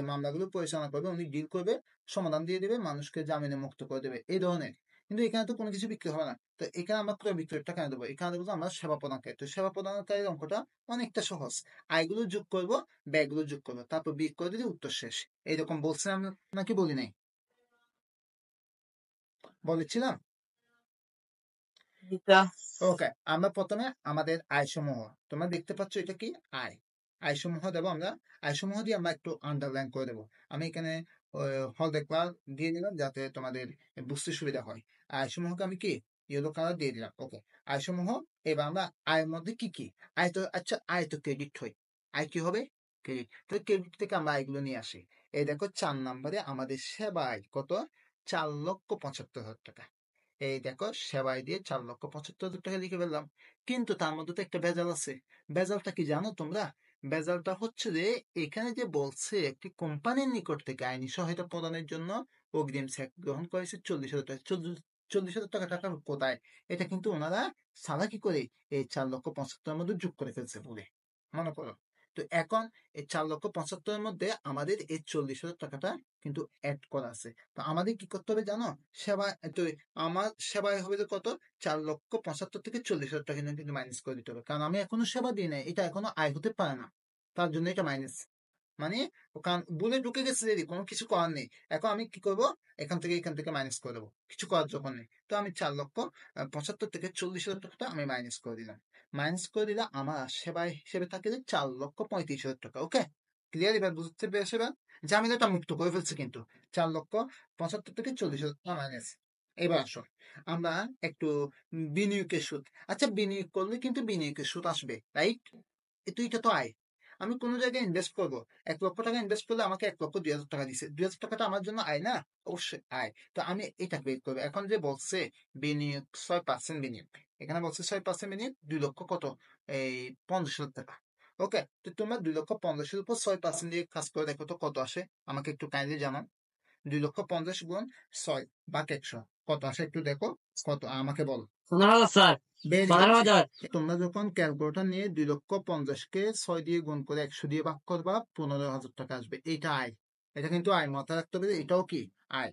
A: মামলাগুলো পরিচালনা করবে, উনি ডিল করবে, সমাধান দিয়ে দেবে, মানুষকে জামিনে মুক্ত করে দেবে, এই ধরনের। কিন্তু এখানে তো কোনো কিছু বিক্রি হবে না। তো এখানে আমরা ক্রয় বিক্রয়টা কেন দেবো, এখানে দেবো যে আমরা সেবা প্রদানকারী। তো সেবা প্রদানকারীর অঙ্কটা অনেকটা সহজ। আয়গুলো যোগ করবো, ব্যয়গুলো যোগ করবো, তারপর বিয়োগ করে দিলে উত্তর শেষ। এইরকম বলছিলাম নাকি বলি নাই? বলেছিলাম।
B: জি স্যার।
A: ওকে, আমরা প্রথমে আমাদের আয়সমূহ, তোমরা দেখতে পাচ্ছ এটা কি আয়, আয়সমূহ দেবো আমরা। আয়সমূহ দিয়ে আমরা একটু আন্ডারলাইন করে দেবো। আমি এখানে হলদে কালার দিয়ে দিলাম যাতে তোমাদের বুঝতে সুবিধা হয়। আয়সমূহকে আমি কি ইয়েলো কালার দিয়ে দিলাম। ওকে, আয়সমূহ। এবার আমরা আয়ের মধ্যে কি কি, আয় তো আচ্ছা, আয় তো ক্রেডিট হয়, আয় কি হবে, ক্রেডিট। তো ক্রেডিট থেকে আমরা আয়গুলো নিয়ে আসি। এই দেখো 4 নম্বরে আমাদের সেবায় কত, 4,75,000 টাকা। এই দেখো সেবাই দিয়ে 4,75,000 টাকা লিখে ফেললাম। কিন্তু তার মধ্যে তো একটা ভেজাল আছে। ভেজালটা কি জানো তোমরা? ভেজালটা হচ্ছে যে এখানে যে বলছে একটি কোম্পানির নিকট থেকে আইনি সহায়তা প্রদানের জন্য অগ্রিম চেক গ্রহণ করেছে 40,000 টাকা। 40,000 টাকা, টাকা কোথায়? এটা কিন্তু ওনারা চালাকি করে এই 4,75,000 মধ্যে যোগ করে ফেলছে বলে মনে করো। তো এখন এই 4,75,000 মধ্যে আমাদের এই 40,000 টাকাটা কিন্তু অ্যাড করা আছে। তো আমাদের কি করতে হবে জানো? সেবা, তো আমার সেবায় হবে যে কত, 4,75,000 থেকে 40,000 টাকা কিন্তু মাইনাস করে দিতে হবে, কারণ আমি এখনো সেবা দিই নাই, এটা এখনো আয় হতে পারে না। তার জন্য এটা মাইনাস, মানে কারণ বলে ঢুকে গেছে যদি কোনো কিছু করার নেই। এখন আমি কি করব, এখান থেকে মাইনাস করে দেবো, কিছু করার যখন নেই। তো আমি 4,75,000 থেকে 40,000 টাকাটা আমি মাইনাস করে দিলাম। মাইনাস করে দিলে আমার সেবায় হিসেবে থাকে যে 4,35,000 টাকা। ওকে, ক্লিয়ার? এবার বুঝতে পেরেছো? এবার জামিলাটা মুক্ত করে ফেলছে কিন্তু। 4,75,000 থেকে 40,000 টাকা মাইনাস। এবার আসো, আমরা একটু বিনিয়োগের সুদ। আচ্ছা, বিনিয়োগ করলে কিন্তু বিনিয়োগের সুদ আসবে, রাইট? এটা তো আয়। আমি কোনো জায়গায় ইনভেস্ট করব, 1,00,000 টাকা ইনভেস্ট করলে আমাকে 1,02,000 টাকা দিচ্ছে, 2,000 টাকাটা আমার জন্য আয় না? অবশ্যই আয়। তো আমি এটা বের করবো। এখন যে বলছে বিনিয়োগ 6% বিনিয়োগ, এখানে বলছে 6% বিনিয়োগ, 2,00,000 কত, এই 50,000 টাকা। ওকে, তো তোমরা 2,50,000 উপর 6% দিয়ে কাজ করে দেখো তো কত আসে, আমাকে একটু কাইন্ডলি জানাও। 2,50,000 গুণ 6 ভাগ 100 কত আসে একটু দেখো, কত আমাকে বলো।
B: 15,000 স্যার।
A: Very good.
B: 15,000।
A: তোমরা যখন ক্যালকুলেটর নিয়ে 2,50,000-কে 6 দিয়ে গুণ করে 100 দিয়ে ভাগ করবা, 15,000 টাকা আসবে। এইটা আয়। এটা কিন্তু আয়, মাথায় রাখতে হবে যে এটাও কি আয়।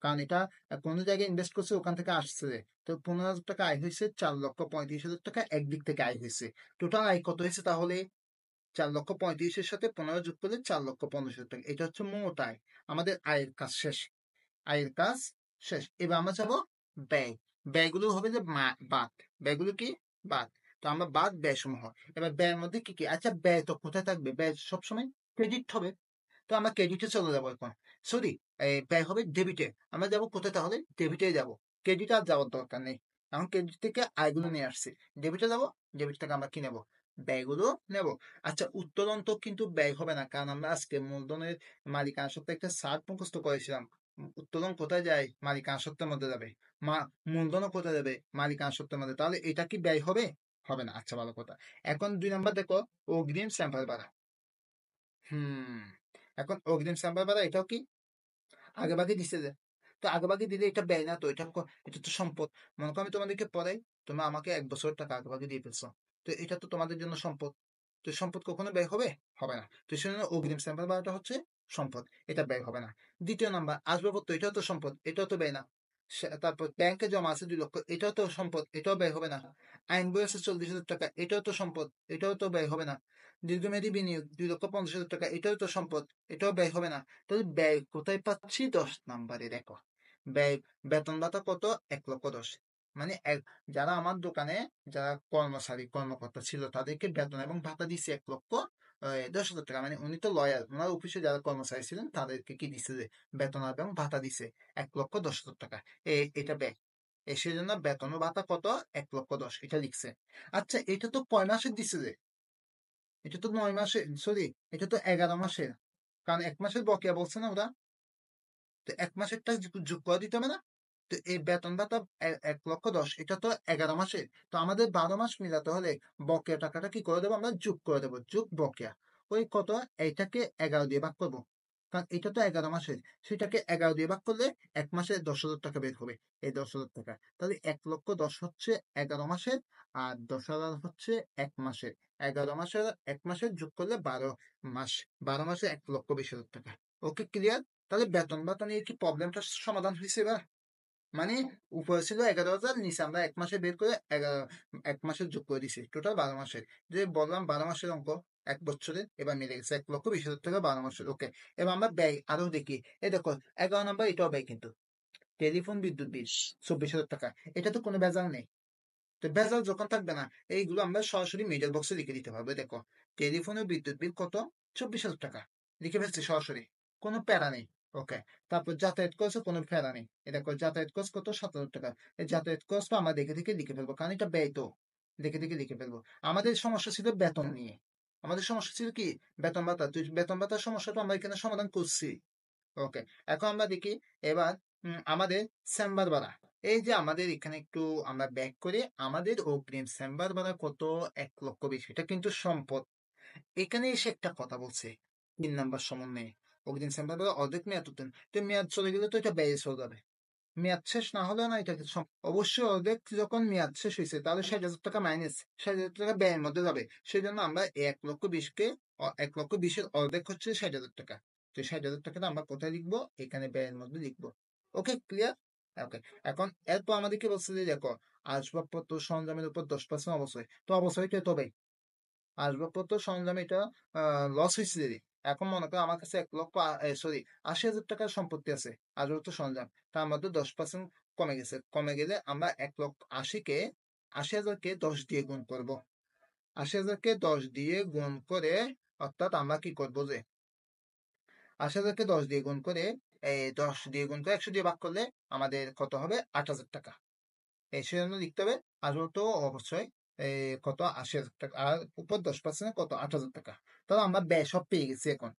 A: কারণ এটা কোনো জায়গায় ইনভেস্ট করছে, ওখান থেকে আসছে। তো 15,000 টাকা আয় হয়েছে, 4,35,000 টাকা একদিক থেকে আয় হয়েছে। টোটাল আয় কত হয়েছে তাহলে? 4,35,000-এর সাথে 15 যোগ করলে 4,50,000 টাকা। এটা হচ্ছে মোট আয়। আমাদের আয়ের কাজ শেষ। আয়ের কাজ শেষ। এবার আমরা যাবো ব্যয়। ব্যয়গুলো হবে যে বাদ। ব্যয়গুলো কি বাদ। তো আমরা বাদ ব্যয় সমূহ। এবার ব্যয়ের মধ্যে কি কি, আচ্ছা ব্যয় তো কোথায় থাকবে, ব্যয় সবসময় ক্রেডিট হবে। তো আমরা ক্রেডিটে চলে যাবো এখন। সরি, ব্যয় হবে ডেবিটে। আমরা যাবো কোথায় তাহলে? ডেবিটে যাব। ক্রেডিট আর যাওয়ার দরকার নেই। এখন ক্রেডিট থেকে আয়গুলো নিয়ে আসছি, ডেবিটে যাবো, ডেবিট থেকে আমরা কি নেবো, ব্যয়গুলো নেব। আচ্ছা, উত্তোলন তো কিন্তু ব্যয় হবে না, কারণ আমরা আজকে মূলধনের মালিকানা সত্ত্বে একটা সার্ট মুখস্থ করেছিলাম। উত্তোলন কোথায় যায়, মালিকানা সত্ত্বের মধ্যে যাবে। মা মূলধনও কোথায় যাবে, মালিকানা সত্ত্বের মধ্যে। তাহলে এটা কি ব্যয় হবে, হবে না। আচ্ছা, ভালো কথা। এখন 2 নম্বর দেখো, অগ্রিম স্ট্যাম্পার ভাড়া। হুম, এখন অগ্রিম স্ট্যাম্পার ভাড়া এটাও কি আগেভাগে দিছে যে, তো আগেভাগে দিলে এটা ব্যয় না, তো এটা এটা তো সম্পদ। মনে করো আমি তোমাদেরকে পড়াই, তোমরা আমাকে 1 বছর টাকা আগেভাগে দিয়ে ফেলছো, তো এটা তো তোমাদের জন্য সম্পদ। তো সম্পদ কখনো ব্যয় হবে, হবে না। তো সেজন্য অগ্রিম স্ট্যাম্পের ভাড়াটা হচ্ছে সম্পদ, এটা ব্যয় হবে না। দ্বিতীয় নাম্বার, আসবাবপত্র, এটাও তো সম্পদ, এটাও তো ব্যয় না। তারপর ব্যাংকে জমা আছে 2 লক্ষ, এটাও তো সম্পদ, এটাও ব্যয় হবে না। আইন বই আছে 40,000 টাকা, এটাও তো সম্পদ, এটাও তো ব্যয় হবে না। দীর্ঘমেয়াদী বিনিয়োগ 2,50,000 টাকা, এটাও তো সম্পদ, এটাও ব্যয় হবে না। তাহলে ব্যয় কোথায় পাচ্ছি, 10 নম্বরে দেখো। ব্যয়, বেতন ভাতা কত, 1,10,000। মানে যারা আমার দোকানে, যারা কর্মচারী কর্মকর্তা ছিল, তাদেরকে বেতন এবং ভাতা দিচ্ছে 1,10,000 টাকা। মানে উনি তো লয়ার, ওনার অফিসে যারা কর্মচারী ছিলেন তাদেরকে কি দিচ্ছে, যে বেতন এবং ভাতা দিছে 1,10,000 টাকা। এটা ব্যয়। সেজন্য বেতন ও ভাতা কত, 1,10,000, এটা লিখছে। আচ্ছা, এটা তো কয় মাসের দিছে যে, এটা তো 9 মাসে, সরি, এটা তো 11 মাসের। কারণ 1 মাসের বকেয়া বলছে না ওরা, তো 1 মাসেরটা যোগ করে দিতে হবে না। তো এই বেতন ভাতা 1,10,000, এটা তো 11 মাসের। তো আমাদের 12 মাস মিলাতে হলে বকেয়া টাকাটা কি করে দেবো, আমরা যোগ করে দেবো, যোগ বকেয়া। ওই কত, এইটাকে 11 দিয়ে ভাগ করবো, কারণ এটা তো 11 মাসের। সেটাকে 11 দিয়ে ভাগ করলে 1 মাসে 10,000 টাকা বের হবে। এই 10,000 টাকা, তাহলে 1,10,000 হচ্ছে 11 মাসের, আর 10,000 হচ্ছে 1 মাসের। 11 মাসের 1 মাসের যোগ করলে 12 মাস, 12 মাসে 1,20,000 টাকা। ওকে, ক্লিয়ার? তাহলে বেতন ভাতা নিয়ে কি প্রবলেমটা সমাধান হয়েছে এবার? মানে উপরে ছিল 11,000, নিচে আমরা 1 মাসে বের করে 1 মাসের যোগ করে দিছি, টোটাল 12 মাসের। যে বললাম 12 মাসের অঙ্ক, 1 বছরের, এবার মিলে গেছে 1,20,000 টাকা 12 মাসের। ওকে, এবার আমরা ব্যয় আরো দেখি। এই দেখো, 11 নম্বর, এটাও ব্যয় কিন্তু। টেলিফোন বিদ্যুৎ বিল 24,000 টাকা, এটা তো কোনো ভেজাল নেই। তো ভেজাল যখন থাকবে না, এইগুলো আমরা সরাসরি মিডল বক্সে লিখে দিতে পারবো। দেখো, টেলিফোন ও বিদ্যুৎ বিল কত, 24,000 টাকা, লিখে ফেলছি সরাসরি, কোনো প্যারা নেই। ওকে, তারপর যাতায়াত খরচে কোনো প্যারা নেই। এটা দেখো, যাতায়াত খরচ কত, 7,000 টাকা। এই যাতায়াত খরচ তো আমরা দেখে দেখে লিখে ফেলবো, কারণ এটা ব্যয় তো, দেখে দেখে লিখে ফেলবো। আমাদের সমস্যা ছিল বেতন নিয়ে, আমাদের সমস্যা ছিল কি, বেতন ভাতা। তুই বেতন ভাতার সমস্যাটা আমরা এখানে সমাধান করছি। ওকে, এখন আমরা দেখি এবার, আমাদের চেম্বার ভাড়া। এই যে আমাদের এখানে একটু আমরা ব্যাক করে, আমাদের অগ্রিম চেম্বার ভাড়া কত, 1,20,000, এটা কিন্তু সম্পদ। এখানে এসে একটা কথা বলছে, 3 নম্বর সমন্বয়ে, অগ্রিম চেম্বার ভাড়া অর্ধেক মেয়াদ উত্তীর্ণ। তো মেয়াদ চলে গেলে তো এটা ব্যয় চলে যাবে, মেয়াদ শেষ না হলে না, এটা অবশ্যই অর্ধেক, যখন মেয়াদ শেষ হয়েছে তাহলে 60,000 টাকা মাইনাস, 60,000 টাকা ব্যয়ের মধ্যে যাবে। সেই জন্য আমরা এই 1,20,000 কে, 1,20,000 এর অর্ধেক হচ্ছে 60,000 টাকা। তো 60,000 টাকাটা আমরা কোথায় লিখবো, এখানে ব্যয়ের মধ্যে লিখবো। ওকে, ক্লিয়ার? ওকে, এখন এরপর আমাদেরকে বলছে যে দেখো, আসবাবপত্র সরঞ্জামের উপর 10% অবশ্যই, তো অবশ্যই তো তবেই আসবাবপত্র সরঞ্জাম, এটা লস হয়েছে যদি, এখন মনে করো আমার কাছে 1,00,000, সরি, 80,000 টাকার সম্পত্তি আছে, আসবাবপত্র সরঞ্জাম, তার মধ্যে 10% কমে গেছে। কমে গেলে আমরা 1,80,000-কে, 80,000-কে 10 দিয়ে গুণ করব। 80,000-কে 10 দিয়ে গুণ করে, অর্থাৎ আমরা কি করবো যে, 80,000-কে 10 দিয়ে গুণ করে, 10 দিয়ে গুণ করে 100 দিয়ে ভাগ করলে আমাদের কত হবে, 8,000 টাকা। সেজন্য লিখতে হবে আসবাবপত্র অবশ্যই কত, 80,000 টাকা, আর উপর 10% কত, 8,000 টাকা। তাহলে আমরা ব্যয় সব পেয়ে গেছি এখন।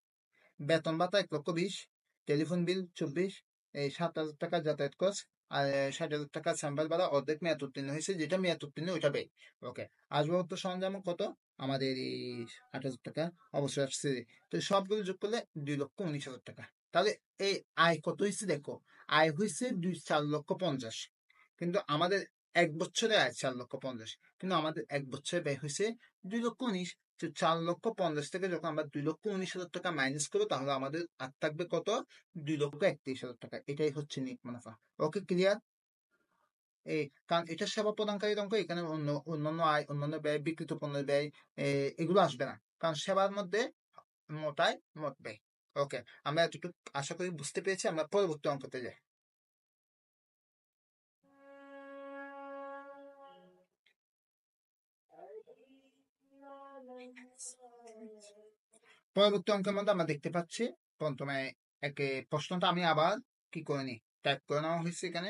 A: বেতন ভাতা 1,20,000, টেলিফোন বিল 24, এই 7,000 টাকা যাতায়াত খরচ, আর 60,000 টাকা চেম্বার ভাড়া অর্ধেক মেয়াদ উত্তীর্ণ হয়েছে, যেটা মেয়াদ উত্তীর্ণ ওইটা ব্যয়। ওকে, আসবাবপত্র সরঞ্জাম কত, আমাদের এই 8,000 টাকা অবশ্যই আসছে। তো সবগুলো যোগ করলে 2,19,000 টাকা। তাহলে এই আয় কত হয়েছে দেখো, আয় হয়েছে 4,50,000। কিন্তু আমাদের 1 বছরে আয় 4,50,000, কিন্তু আমাদের 1 বছরে ব্যয় হয়েছে 2,19,000। তো 4,50,000 থেকে যখন আমরা 2,19,000 টাকা মাইনাস করবো, তাহলে আমাদের আর থাকবে কত, 2,31,000 টাকা। এটাই হচ্ছে নিট মুনাফা। ওকে, ক্লিয়ার? এই, কারণ এটা সেবা প্রদানকারীর অঙ্ক, এখানে অন্যান্য আয়, অন্যান্য ব্যয়, বিক্রিত পণ্যের ব্যয়, এগুলো আসবে না, কারণ সেবার মধ্যে মোটায় মোট ব্যয়। ওকে, আমরা এতটুকু আশা করি বুঝতে পেরেছি। আমরা পরবর্তী অঙ্কতে যাই। পরবর্তী অঙ্কের মধ্যে আমরা দেখতে পাচ্ছি, প্রথমে প্রশ্নটা আমি আবার কি করে নি, টাইপ করে নেওয়া হয়েছে এখানে।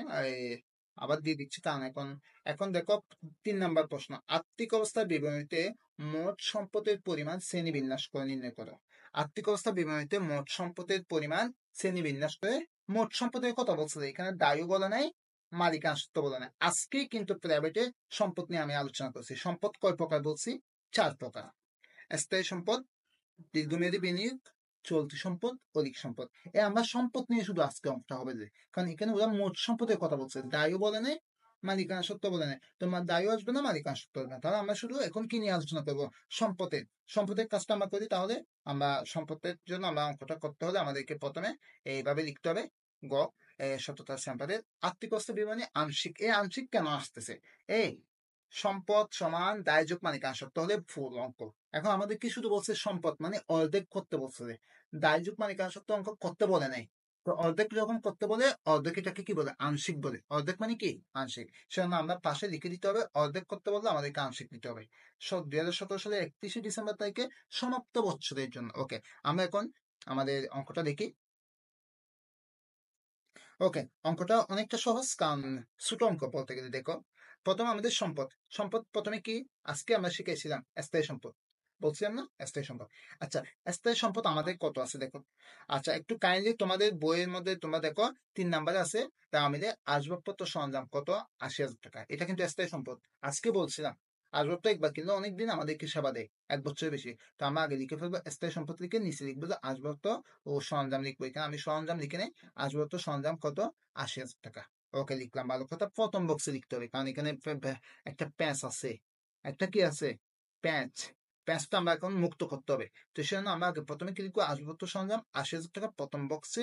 A: আবার দিয়ে দিচ্ছি, কারণ এখন এখন দেখো 3 নাম্বার প্রশ্ন, আর্থিক অবস্থার বিবরণীতে মোট সম্পদের পরিমাণ শ্রেণীবিন্যাস করে নির্ণয় করো। আর্থিক অবস্থার বিবরণীতে মোট সম্পদের পরিমাণ শ্রেণীবিন্যাস করে, মোট সম্পদের কথা বলছে, এখানে দায়ও বলে নাই, মালিকাংশত্ব বলে নাই। আজকেই কিন্তু প্রাইভেটে সম্পদ নিয়ে আমি আলোচনা করছি। সম্পদ কয় প্রকার বলছি? 4 প্রকার। স্থায়ী সম্পদ, দীর্ঘমেয়াদী বিনিয়োগ, চলতি সম্পদ, অধিক সম্পদ। আমরা সম্পদ নিয়ে শুধু আজকে অঙ্কটা হবে যে, কারণ এখানে ওরা মোট সম্পদের কথা বলছে, দায়ও বলে নাই, মালিকানা সত্ত্ব বলে নাই। তোমার দায়ও আসবে না, মালিকানা সত্ত্ব আসবে না। তাহলে আমরা শুধু এখন কি নিয়ে আলোচনা করবো? সম্পদের। সম্পদের কাজটা আমরা করি তাহলে। আমরা সম্পদের জন্য আমরা অঙ্কটা করতে হলে আমাদেরকে প্রথমে এইভাবে লিখতে হবে। গ, সততার স্যাম্পলের আর্থিক অবস্থা বিবরণী আংশিক। এই আংশিক কেন আসতেছে? এই সম্পদ সমান দায় যোগ মালিকানা সত্ত্ব হলে ফুল অঙ্ক। এখন আমাদের কি শুধু বলছে সম্পদ মানে অর্ধেক করতে বলছে, দায় যুগ মানে কার সত্ত্বে অঙ্ক করতে বলে নাই। তো অর্ধেক যখন করতে বলে, অর্ধেক এটাকে কি বলে? আংশিক বলে। অর্ধেক মানে কি? আংশিক। সেজন্য আমরা পাশে লিখে দিতে হবে, অর্ধেক করতে বললে আমাদেরকে আংশিক নিতে হবে। 2017 সালে 31শে ডিসেম্বর তারিখে সমাপ্ত বছরের জন্য। ওকে, আমরা এখন আমাদের অঙ্কটা দেখি। ওকে, অঙ্কটা অনেকটা সহজ, কারণ ছোট অঙ্ক বলতে গেলে। দেখো, প্রথমে আমাদের সম্পদ। সম্পদ প্রথমে কি আজকে আমরা শিখেছিলাম? স্থায়ী সম্পদ বলছিলাম না? স্থায়ী সম্পদ। আচ্ছা, স্থায়ী সম্পদ আমাদের কত আছে দেখো। আচ্ছা, একটু কাইন্ডলি তোমাদের বইয়ের মধ্যে তোমরা দেখো 3 নাম্বারে আছে, তা আমাদের আসবাবপত্র সরঞ্জাম কত? 80,000 টাকা। এটা কিন্তু স্থায়ী সম্পদ। আজকে বলছিলাম আসবাবটা একবার কিনলে অনেকদিন আমাদেরকে সেবা দেয়, 1 বছরের বেশি। তো আমরা আগে লিখে ফেলবো স্থায়ী সম্পদ, লিখে নিচে লিখবো যে আসবাবপত্র ও সরঞ্জাম লিখবো। এখানে আমি সরঞ্জাম লিখে নেই, আসবাবপত্র সরঞ্জাম কত? 80,000 টাকা। ওকে, লিখলাম। ভালো কথা, প্রথম বক্সে লিখতে হবে, কারণ এখানে একটা প্যাঁচ আছে। একটা কি আছে? প্যাঁচ। প্যাঁচটা আমরা এখন মুক্ত করতে হবে। তো সেজন্য আমরা আগে প্রথমে কি লিখবো? আসবাবপত্র সরঞ্জাম 80,000 টাকা প্রথম বক্সে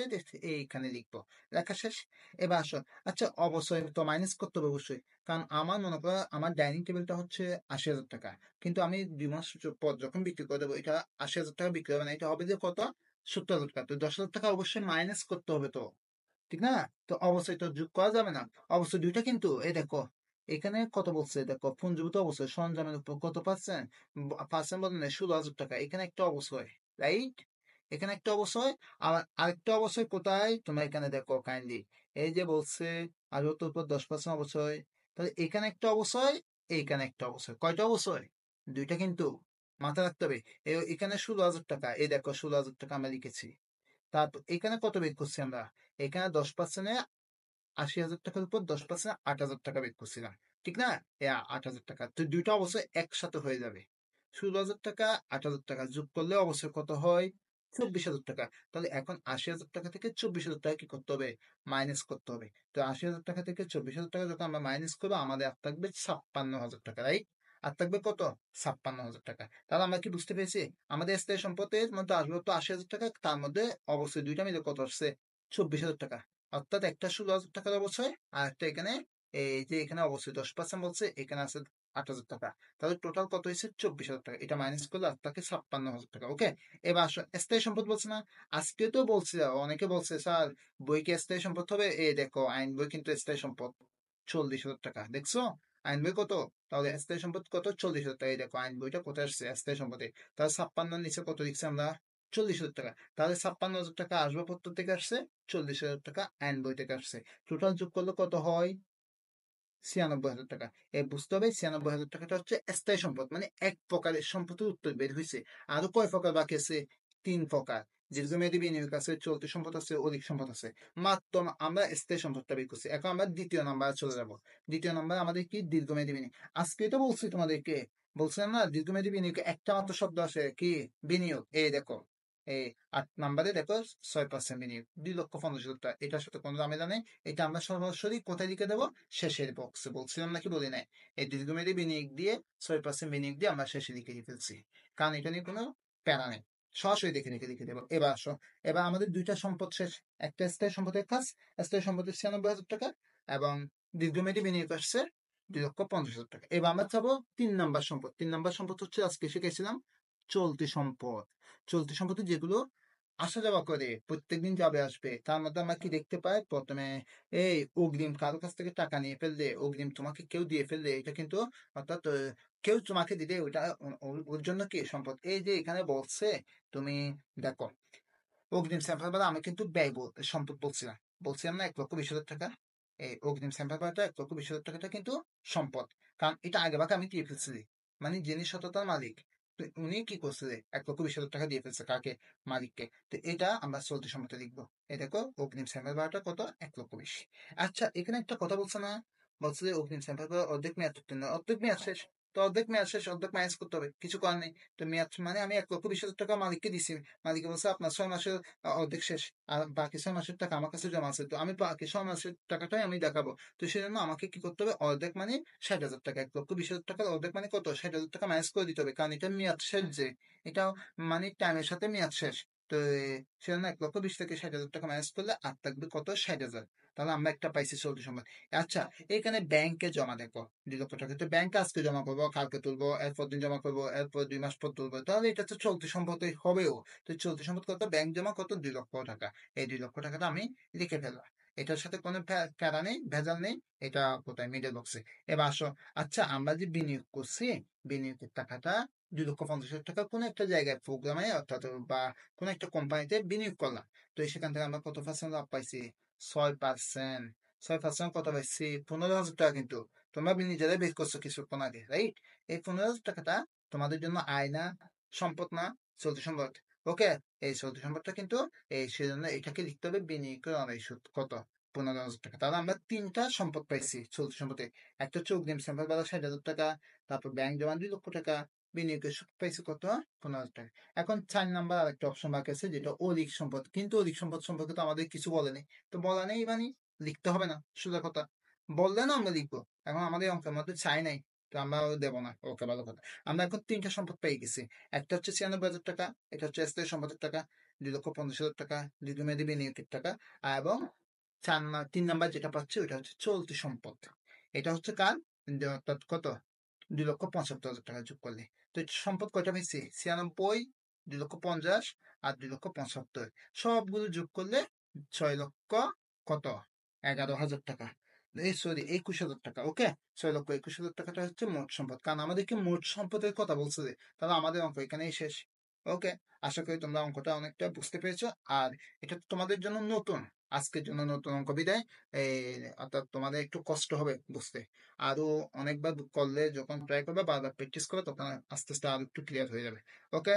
A: এইখানে লিখবো। লেখা শেষ। এবার আসো। আচ্ছা, অবশ্যই তো মাইনাস করতে হবে অবশ্যই, কারণ আমার মনে করো আমার ডাইনিং টেবিলটা হচ্ছে 80,000 টাকা, কিন্তু আমি 2 মাস পর যখন বিক্রি করে দেবো, এটা 80,000 টাকা বিক্রি হবে না, এটা হবে যে কত? 70,000 টাকা। তো 10,000 টাকা অবশ্যই মাইনাস করতে হবে তো, ঠিক না? তো অবশ্যই তো যোগ করা যাবে না। অবশ্যই দুইটা, কিন্তু এই দেখো এখানে কত বলছে দেখো, পুঞ্জীভূত অবশ্যই সরঞ্জামের উপর কত পার্সেন্ট? পার্সেন্ট বলে না, 16,000 টাকা। এখানে একটা অবশ্যই, রাইট? এখানে একটা অবশ্যই। আর আরেকটা অবশ্যই কোথায় তোমরা এখানে দেখো কাইন্ডলি, এই যে বলছে আর ওর উপর 10% অবশ্যই। তাহলে এখানে একটা অবশ্যই, এইখানে একটা অবশ্যই। কয়টা অবশ্যই? দুইটা, কিন্তু মাথায় রাখতে হবে। এখানে 16,000 টাকা, এই দেখো 16,000 টাকা আমরা লিখেছি। তারপর এখানে কত বের করছি আমরা? এখানে 10%-এ 80,000 টাকার উপর 10%-এ 8,000 টাকা বের করছিলাম, ঠিক না? 8,000 টাকা, তো দুইটা অবশ্যই একসাথে হয়ে যাবে। 16,000 টাকা, 8,000 টাকা যোগ করলে অবশ্যই কত হয়? 24,000 টাকা। তাহলে এখন 80,000 টাকা থেকে 24,000 টাকা কি করতে হবে? মাইনাস করতে হবে। তো 80,000 টাকা থেকে 24,000 টাকা যখন আমরা মাইনাস করবো, আমাদের আর থাকবে 56,000 টাকা, রাইট? আর থাকবে কত? 56,000 টাকা। তাহলে আমরা কি বুঝতে পেরেছি? আমাদের স্থায়ী সম্পদের মধ্যে আসবে তো 80,000 টাকা, তার মধ্যে অবশ্যই দুইটা মিলে কত আসছে? 24,000 টাকা। অর্থাৎ একটা 16,000 টাকার অবশ্যই, আর একটা এখানে এই যে এখানে অবশ্যই 10% বলছে, এখানে আছে 8,000 টাকা। তাহলে টোটাল কত হয়েছে? 24,000 টাকা। এটা মাইনাস করলে আর থাকে 56,000 টাকা। ওকে, এবার আসো, স্থায়ী সম্পদ বলছে না? আজকে তো বলছে, অনেকে বলছে স্যার বই কি স্থায়ী সম্পদ হবে? এই দেখো আইন বই কিন্তু স্থায়ী সম্পদ। 40,000 টাকা, দেখছো? আইন বই কত? তাহলে স্থায়ী সম্পদ কত? 40,000 টাকা। এই দেখো আইন বইটা কোথায় আসছে? স্থায়ী সম্পদে। তাহলে 56 নিচে কত লিখছি আমরা? 40,000 টাকা। তাহলে 56,000 টাকা আসবাবপত্র থেকে আসছে, 40,000 টাকা আইন বই থেকে আসছে। টোটাল যোগ করলে কত হয়? 96,000 টাকা। বুঝতে হবে 96,000 টাকাটা হচ্ছে স্থায়ী সম্পদ, মানে এক প্রকারের সম্পদের উত্তর বের হয়েছে। আরো কয় প্রকার বাকি আছে? 3 প্রকার। দীর্ঘমেয়াদী বিনিয়োগ আছে, চলতি সম্পদ আছে, অধিক সম্পদ আছে। মাত্র আমরা স্থায়ী সম্পদটা বের করছি। এখন আমরা দ্বিতীয় নাম্বার চলে যাব। দ্বিতীয় নাম্বার আমাদের কি? দীর্ঘমেয়াদী বিনিয়োগ। আজকে তো বলছি তোমাদেরকে, বলছিলাম না দীর্ঘমেয়াদী বিনিয়োগ একটা মাত্র শব্দ আসে, কি? বিনিয়োগ। এই দেখো, এই 8 নাম্বারে দেখো, 6% বিনিয়োগ, 2,50,000 টাকা। এটার সাথে কোনো ঝামেলা নেই। এটা আমরা সরাসরি কোথায় লিখে দেবো? শেষের বক্সে। বলছিলাম নাকি বলি নাই? এই দীর্ঘমেয়াদী বিনিয়োগ দিয়ে 6% বিনিয়োগ দিয়ে আমরা শেষে লিখে ফেলছি, কারণ এটা নিয়ে কোনো প্যারা নেই। সরাসরি দেখে লিখে লিখে দেবো। এবার আসো, এবার আমাদের দুইটা সম্পদ শেষ। একটা স্থায়ী সম্পদের কাজ, স্থায়ী সম্পদের 96,000 টাকা, এবং দীর্ঘমেয়াদী বিনিয়োগ আসছে 2,50,000 টাকা। এবার আমরা যাবো 3 নাম্বার সম্পদ। 3 নাম্বার সম্পদ হচ্ছে আজকে শিখেছিলাম চলতি সম্পদ। চলতি সম্পত্তি যেগুলো আসা যাওয়া করে, প্রত্যেকদিন যাবে আসবে, তার মধ্যে আমরা কি দেখতে পাই? প্রথমে এই অগ্রিম, কারো কাছ থেকে টাকা নিয়ে ফেললে, অগ্রিম তোমাকে কেউ দিয়ে ফেললে, এটা কিন্তু অর্থাৎ কেউ তোমাকে দিলে ওইটা ওর জন্য কি সম্পদ। এই যে এখানে বলছে, তুমি দেখো অগ্রিম স্যাম্পল বলে আমি কিন্তু ব্যয় সম্পদ বলছিলাম। বলছিলাম না 1,20,000 টাকা? এই অগ্রিম স্যাম্পল পাওয়াটা 1,20,000 টাকাটা কিন্তু সম্পদ, কারণ এটা আগে ভাগে আমি দিয়ে ফেলছি। মানে যিনি সততার মালিক, তো উনি কি করছে, 1,20,000 টাকা দিয়ে ফেলছে কাকে, মালিককে। তো এটা আমরা চলতি সম্পদে লিখবো। এই দেখো অগ্রিম স্যাম্পল পাওয়াটা কত, 1,20,000। আচ্ছা এখানে একটা কথা বলছে না, বলছে যে অগ্রিম স্যাম্পল পাওয়ার অর্ধেক মেয়াদ উত্তীর্ণ, অর্ধেক মেয়াদ শেষ। তো অর্ধেক মেয়াদ শেষ, অর্ধেক মাইনাস করতে হবে, কিছু করার নেই। তো মেয়াদ মানে আমি 1,20,000 টাকা মালিককে দিছি, মালিকে বলছে আপনার 6 মাসের অর্ধেক শেষ, আর বাকি 6 মাসের টাকা আমার কাছে জমা আছে, তো আমি বাকি 6 মাসের টাকাটাই আমি দেখাবো। তো সেজন্য আমাকে কি করতে হবে, অর্ধেক মানে 60,000 টাকা, 1,20,000 টাকার অর্ধেক মানে কত, 60,000 টাকা মাইনাস করে দিতে হবে, কারণ এটা মেয়াদ শেষ যে, এটা মানে টাইমের সাথে মেয়াদ শেষ। তো সেজন্য 1,20,000 থেকে 60,000 টাকা মাইনাস করলে আর থাকবে কত, 60,000। তাহলে আমরা একটা পাইছি চলতি সম্পদ। আচ্ছা এখানে ব্যাংকে জমা দেখো 2 লক্ষ টাকা, তো ব্যাংকে আজকে জমা করবো, কালকে তুলবো, এরপর দিন জমা করবো, এরপর 2 মাস পর তুলবো, তাহলে এটা তো চলতি সম্পদ হবেও। তো চলতি সম্পদ কত, ব্যাংক জমা কত, 2 লক্ষ টাকা। এই 2 লক্ষ টাকাটা আমি লিখে ফেললাম, এটার সাথে কোনো প্যারা নেই, ভেজাল নেই। এটা কোথায়, মিডল বক্সে। এবার আসো, আচ্ছা আমরা যে বিনিয়োগ করছি, বিনিয়োগের টাকাটা 2,50,000 টাকা কোনো একটা জায়গায় প্রোগ্রামে অর্থাৎ বা কোনো একটা কোম্পানিতে বিনিয়োগ করলাম। তো সেখান থেকে আমরা কত পার্সেন্ট লাভ পাইছি, 6%। 6% কত পাইছি, 15,000 টাকা। কিন্তু তোমরা নিজেরাই বের করছো কিছুক্ষণ আগে, রাইট? এই 15,000 টাকাটা তোমাদের জন্য আয় না, সম্পদ না, চলতি সম্পদ। ওকে, এই চলতি সম্পদটা কিন্তু এই সেজন্য এটাকে লিখতে হবে বিনিয়োগের অনাদায়ী সুদ কত, 15,000 টাকা। তাহলে আমরা তিনটা সম্পদ পাইছি চলতি সম্পদে। একটা হচ্ছে অগ্রিম স্যাম্পল বাদা 60,000 টাকা, তারপর ব্যাংক জমা 2 লক্ষ টাকা, বিনিয়োগের সুদ পাইছি কত, 15,000 টাকা। এখন 4 নাম্বার আরেকটা অপশন বাকি আছে, যেটা অধিক সম্পদ। কিন্তু অধিক সম্পদ সম্পর্কে তো আমাদের কিছু বলেনি, তো বলা নেই মানে লিখতে হবে না, সোজা কথা। বললে না আমরা লিখবো, এখন আমাদের অঙ্কের মধ্যে চাই নাই, তো আমরা দেবো না। ওকে, ভালো কথা। আমরা এখন তিনটা সম্পদ পেয়ে গেছি। একটা হচ্ছে 96,000 টাকা, এটা হচ্ছে স্থায়ী সম্পদের টাকা, 2,50,000 টাকা দীর্ঘমেয়াদী বিনিয়োগের টাকা। এবং 3 নাম্বার যেটা পাচ্ছে ওটা হচ্ছে চলতি সম্পদ। এটা হচ্ছে কার, অর্থাৎ কত, 2,75,000 টাকা যোগ করলে। তো এটা সম্পদ কয়টা পেয়েছি, 96, 2,50,000 আর 2,75,000, সবগুলো যোগ করলে 6 লক্ষ কত, 11,000 টাকা। এই সরি, 21,000 টাকা। ওকে, 6,21,000 টাকাটা হচ্ছে মোট সম্পদ, কারণ আমাদেরকে মোট সম্পদের কথা বলছে যে, তাহলে আমাদের অঙ্ক এখানেই শেষ। ওকে, আশা করি তোমরা অঙ্কটা অনেকটা বুঝতে পেরেছো। আর এটা তোমাদের জন্য নতুন, আজকের জন্য নতুন অঙ্ক বিদায়। এই অর্থাৎ তোমাদের একটু কষ্ট হবে বুঝতে, আরো অনেকবার করলে, যখন ট্রাই করবে, বারবার প্র্যাকটিস করবে, তখন আস্তে আস্তে আরো একটু ক্লিয়ার হয়ে যাবে। ওকে।